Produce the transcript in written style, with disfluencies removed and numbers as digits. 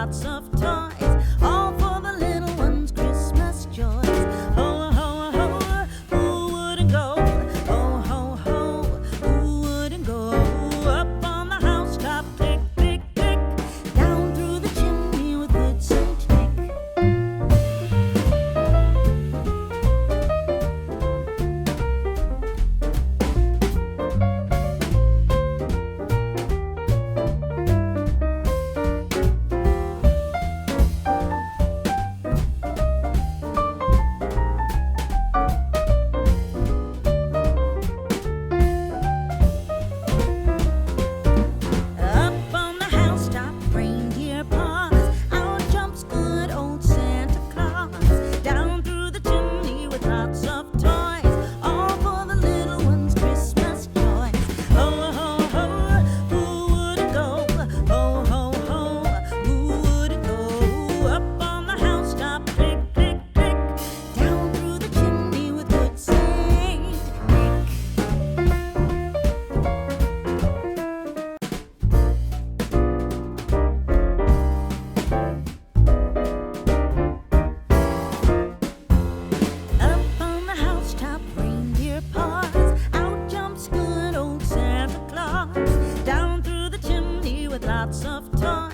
lots of toys, all for the little ones' Christmas joys. Ho, ho, ho, who wouldn't go? Ho, ho, ho, who wouldn't go? Up on the housetop, click, click, click, down through the chimney with good Saint Nick. Up on the housetop, reindeer paws, out jumps good old Santa Claus. Down through the chimney with lots of toys, all for the little ones' Christmas joys. Ho, ho, ho, who wouldn't go? Ho, ho, ho, who wouldn't go? Up on the housetop, click, click, click, down through the chimney with good Saint Nick. Up on the housetop, reindeer paws, out jumps good old Santa Claus. Down through the chimney with lots of toys,